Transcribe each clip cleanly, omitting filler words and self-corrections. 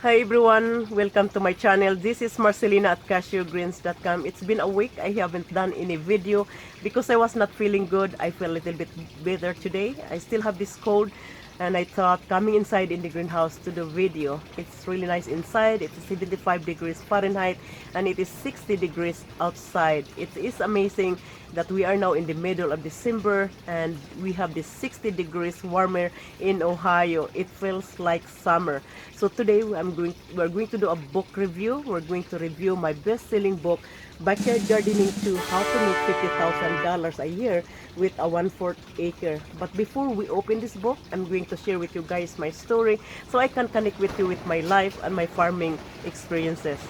Hi everyone, welcome to my channel. This is Marcelina at CashewGreens.com. It's been a week. I haven't done any video because I was not feeling good. I feel a little bit better today. I still have this cold and I thought coming inside in the greenhouse to do video. It's really nice inside. It's 75 degrees Fahrenheit and it is 60 degrees outside. It is amazing that we are now in the middle of December and we have this 60 degrees warmer in Ohio. It feels like summer. So today we're going to do a book review. We're going to review my best-selling book, Backyard Gardening to How to Make $50,000 a Year with a 1/4 acre. But before we open this book, I'm going to share with you guys my story so I can connect with you with my life and my farming experiences.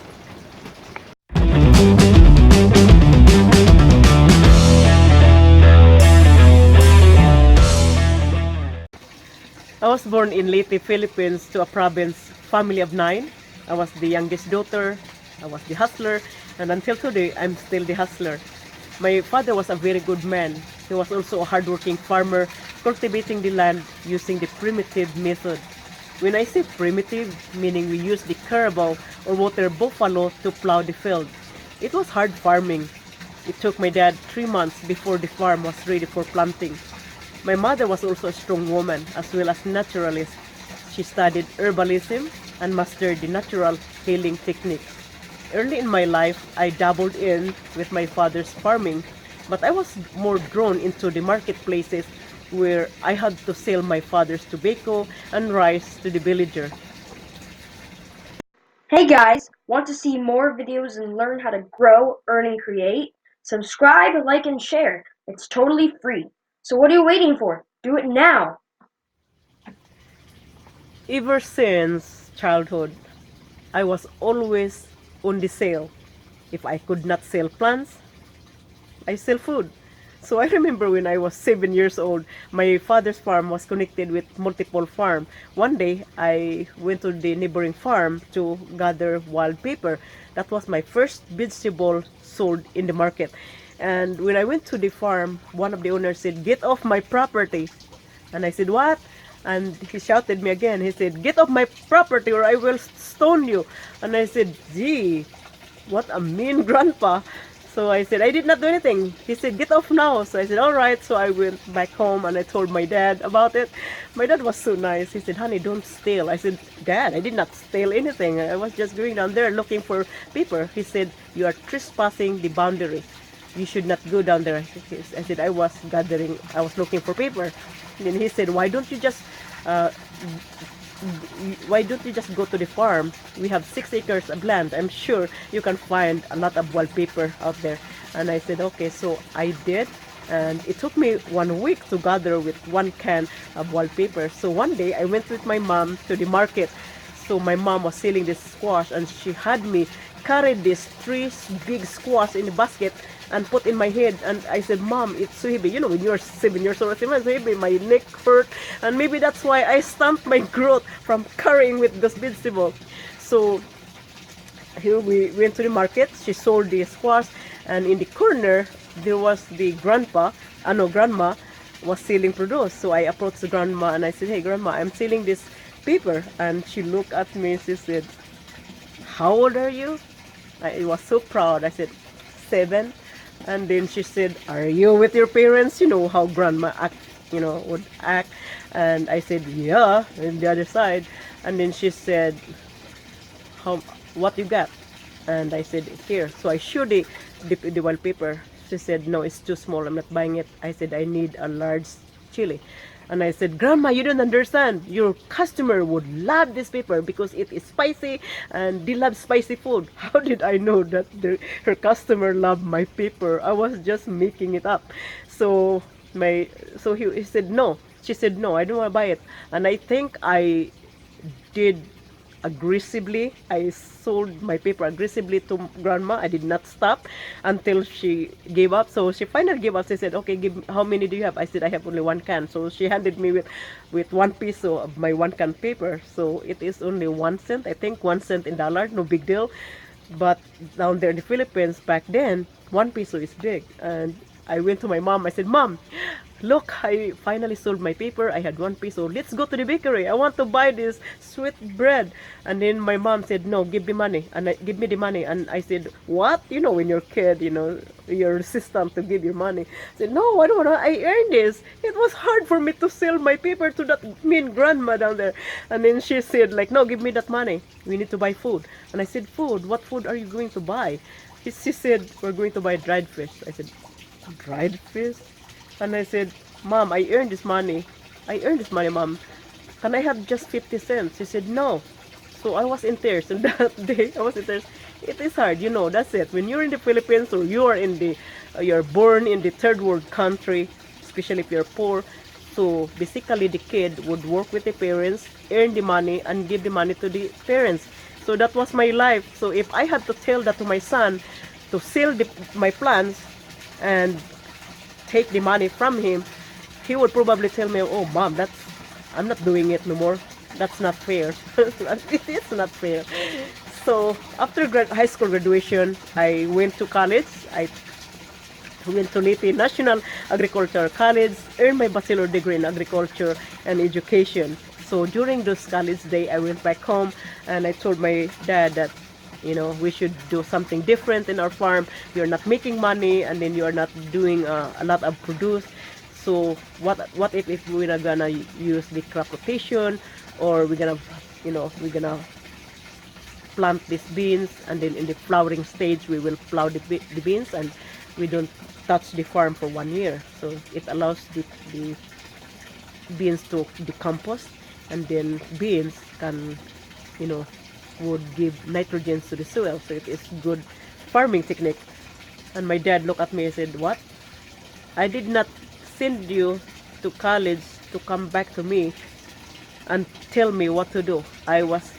I was born in Leyte, Philippines to a province family of 9. I was the youngest daughter, I was the hustler, and until today, I'm still the hustler. My father was a very good man. He was also a hardworking farmer, cultivating the land using the primitive method. When I say primitive, meaning we use the carabao or water buffalo to plow the field. It was hard farming. It took my dad 3 months before the farm was ready for planting. My mother was also a strong woman as well as naturalist. She studied herbalism and mastered the natural healing techniques. Early in my life, I dabbled in with my father's farming, but I was more drawn into the marketplaces where I had to sell my father's tobacco and rice to the villager. Hey guys, want to see more videos and learn how to grow, earn, and create? Subscribe, like, and share. It's totally free. So what are you waiting for? Do it now! Ever since childhood, I was always on the sale. If I could not sell plants, I sell food. So I remember when I was 7 years old, my father's farm was connected with multiple farm. One day, I went to the neighboring farm to gather wild pepper. That was my first vegetable sold in the market. And when I went to the farm, one of the owners said, "Get off my property." And I said, "What?" And he shouted me again. He said, "Get off my property or I will stone you." And I said, "Gee, what a mean grandpa." So I said, "I did not do anything." He said, "Get off now." So I said, "All right." So I went back home and I told my dad about it. My dad was so nice. He said, "Honey, don't steal." I said, "Dad, I did not steal anything. I was just going down there looking for paper." He said, "You are trespassing the boundary. You should not go down there." I said, I was looking for paper." And then he said, uh, why don't you just go to the farm? We have 6 acres of land. I'm sure you can find a lot of wallpaper out there." And I said, "Okay." So I did. And it took me 1 week to gather with 1 can of wallpaper. So one day I went with my mom to the market. So my mom was selling this squash and she had me carry these 3 big squash in the basket and put in my head. And I said, "Mom, it's so heavy." You know, when you're 7 years old, I said, "Man, it's so heavy, my neck hurt." And maybe that's why I stumped my growth from carrying with this vegetable. So here we went to the market. She sold the squash, and in the corner there was the grandma was selling produce. So I approached the grandma and I said, "Hey grandma, I'm selling this paper." And she looked at me and she said, "How old are you?" I was so proud. I said, "7." And then she said, "Are you with your parents?" You know how grandma would act. And I said, "Yeah," on the other side. And then she said, "How, what you got?" And I said, "Here." So I showed the wallpaper. She said, "No, it's too small. I'm not buying it." I said, "I need a large chili." And I said, "Grandma, you don't understand. Your customer would love this paper because it is spicy and they love spicy food." How did I know that her customer loved my paper? I was just making it up. So he said no. She said, "No, I don't want to buy it." And I think I did aggressively. I sold my paper aggressively to grandma. I did not stop until she gave up. So she finally gave up. She said, "Okay, give, how many do you have?" I said, "I have only 1 can." So she handed me with 1 peso of my 1 can paper. So it is only 1 cent. I think 1 cent in dollar, no big deal. But down there in the Philippines back then, 1 peso is big. And I went to my mom. I said, "Mom, look, I finally sold my paper. I had 1 peso. Let's go to the bakery. I want to buy this sweet bread. And then my mom said, no, give me money. And give me the money. And I said, what? You know, when you're a kid, you know, you're resistant to give your money. I said, no, I don't want to. I earned this. It was hard for me to sell my paper to that mean grandma down there. And then she said, like, no, give me that money. We need to buy food. And I said, food? What food are you going to buy? She said, we're going to buy dried fish. I said, dried fish? And I said, Mom, I earned this money. I earned this money, Mom. Can I have just 50 cents? She said, no. So I was in tears. And that day, I was in tears. It is hard, you know, that's it. When you're in the Philippines or you are in the, you're born in the third world country, especially if you're poor, so basically the kid would work with the parents, earn the money, and give the money to the parents. So that was my life. So if I had to tell that to my son, to sell my plants and take the money from him, he would probably tell me, oh mom, that's, I'm not doing it no more. That's not fair. It is not fair. So after high school graduation, I went to college. I went to Lipi National Agricultural College, earned my bachelor degree in agriculture and education. So during those college day, I went back home and I told my dad that, you know, we should do something different in our farm. You're not making money, and then you're not doing a lot of produce. So what if we're not gonna use the crop rotation, or we're gonna, you know, we're gonna plant these beans, and then in the flowering stage we will plow the beans, and we don't touch the farm for 1 year. So it allows the beans to decompose, and then beans can, you know, would give nitrogen to the soil. So it is good farming technique. And my dad looked at me and said, what? I did not send you to college to come back to me and tell me what to do. I was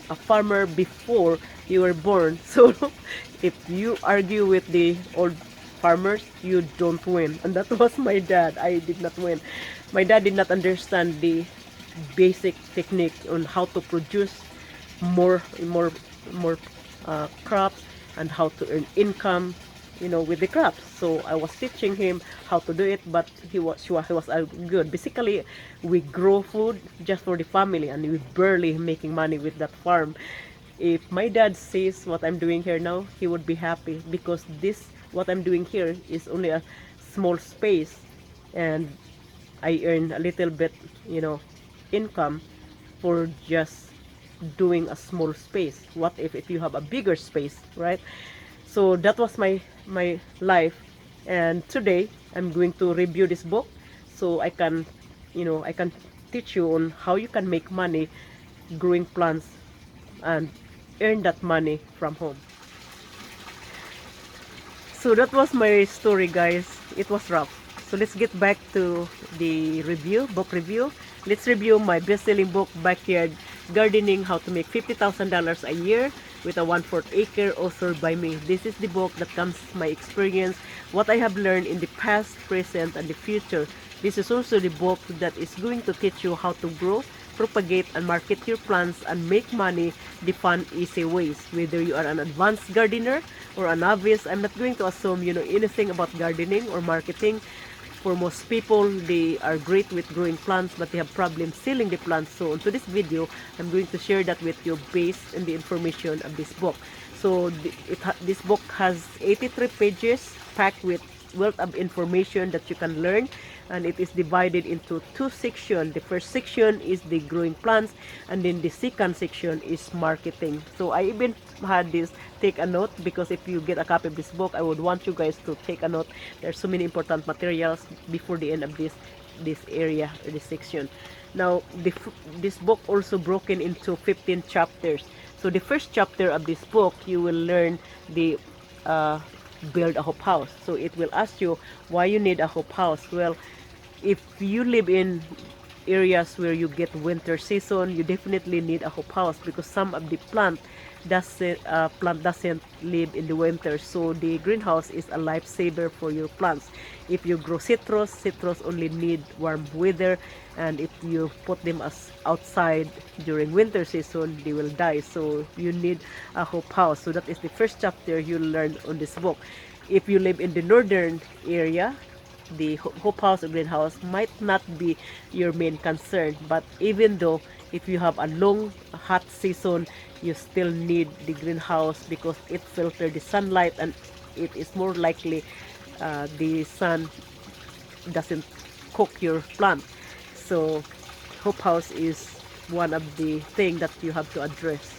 a farmer before you were born. So if you argue with the old farmers, you don't win. And that was my dad. I did not win. My dad did not understand the basic technique on how to produce more crops, and how to earn income, you know, with the crops. So I was teaching him how to do it, but he was good. Basically, we grow food just for the family, and we barely making money with that farm. If my dad sees what I'm doing here now, he would be happy, because this what I'm doing here is only a small space, and I earn a little bit, you know, income for just doing a small space. What if you have a bigger space, right? So that was my life. And today I'm going to review this book, so I can, you know, I can teach you on how you can make money growing plants and earn that money from home. So that was my story, guys. It was rough. So let's get back to the book review. Let's review my best-selling book, Backyard Gardening, How to Make $50,000 a Year with a 1/4 acre, authored by me. This is the book that comes from my experience, what I have learned in the past, present, and the future. This is also the book that is going to teach you how to grow, propagate, and market your plants and make money the fun, easy ways. Whether you are an advanced gardener or a novice, I'm not going to assume you know anything about gardening or marketing. For most people, they are great with growing plants, but they have problems selling the plants. So into this video, I'm going to share that with you based on the information of this book. So this book has 83 pages packed with wealth of information that you can learn, and it is divided into 2 sections. The first section is the growing plants, and then the second section is marketing. So I even had this take a note, because if you get a copy of this book, I would want you guys to take a note. There's so many important materials before the end of this area or this section. Now this book also broken into 15 chapters. So the first chapter of this book, you will learn the build a hoop house. So it will ask you why you need a hoop house. Well, if you live in areas where you get winter season, you definitely need a hoop house, because some of the plant doesn't live in the winter. So the greenhouse is a lifesaver for your plants. If you grow citrus only need warm weather, and if you put them outside during winter season, they will die. So you need a hoop house. So that is the first chapter you learn on this book. If you live in the northern area, the hoop house or greenhouse might not be your main concern, but even though if you have a long hot season, you still need the greenhouse because it filters the sunlight, and it is more likely the sun doesn't cook your plant. So hoop house is one of the thing that you have to address.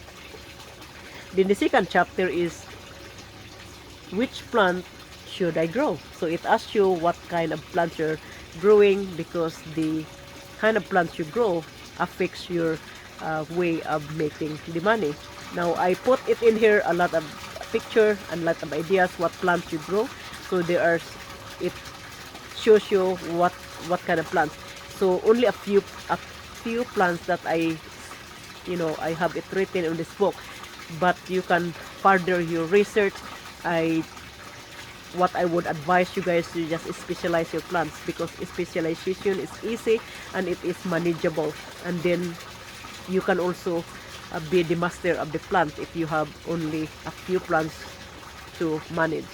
Then the second chapter is which plant should I grow? So it asks you what kind of plants you're growing, because the kind of plants you grow affects your way of making the money. Now I put it in here a lot of picture and a lot of ideas what plants you grow. So it shows you what kind of plants. So only a few plants that I have it written in this book, but you can further your research. I what I would advise you guys to just specialize your plants, because specialization is easy and it is manageable, and then you can also be the master of the plant if you have only a few plants to manage.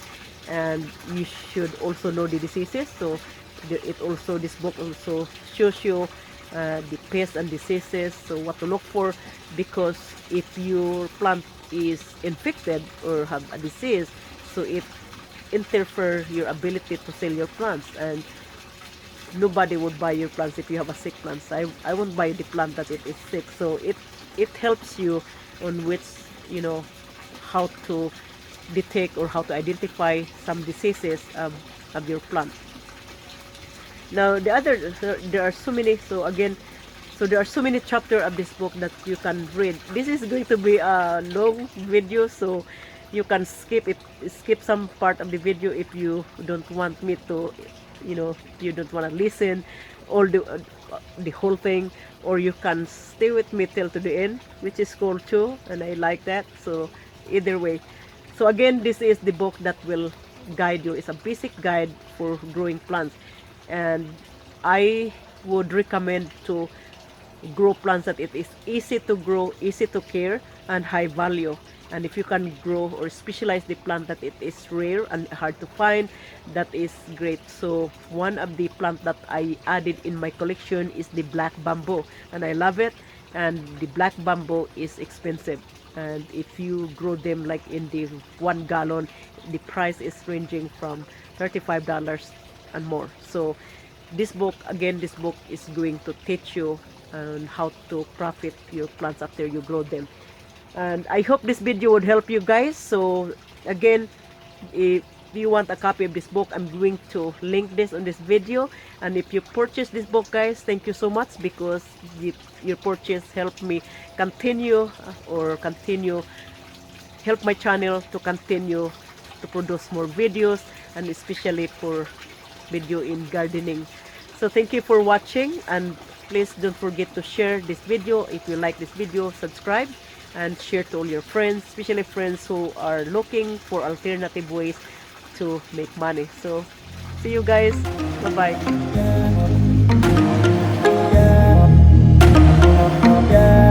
And you should also know the diseases. So this book also shows you the pests and diseases, so what to look for, because if your plant is infected or have a disease, so it interfere your ability to sell your plants, and nobody would buy your plants if you have a sick plant. I won't buy the plant that it is sick. So it helps you on which, how to detect or how to identify some diseases of your plant. Now there are so many. So there are so many chapters of this book that you can read. This is going to be a long video, so you can skip some part of the video if you don't want me to, you don't want to listen all the whole thing, or you can stay with me till to the end, which is cool too, and I like that. So either way. So again, this is the book that will guide you. It's a basic guide for growing plants, and I would recommend to grow plants that it is easy to grow, easy to care, and high value. And if you can grow or specialize the plant that it is rare and hard to find, that is great. So one of the plant that I added in my collection is the black bamboo, and I love it. And the black bamboo is expensive, and if you grow them like in the 1 gallon, the price is ranging from $35 and more. So this book is going to teach you on how to profit your plants after you grow them. And I hope this video would help you guys. So again, if you want a copy of this book, I'm going to link this on this video. And if you purchase this book, guys, thank you so much, because your purchase helped me help my channel to continue to produce more videos, and especially for video in gardening. So thank you for watching, and please don't forget to share this video. If you like this video, subscribe and share to all your friends, especially friends who are looking for alternative ways to make money. So see you guys. Bye bye.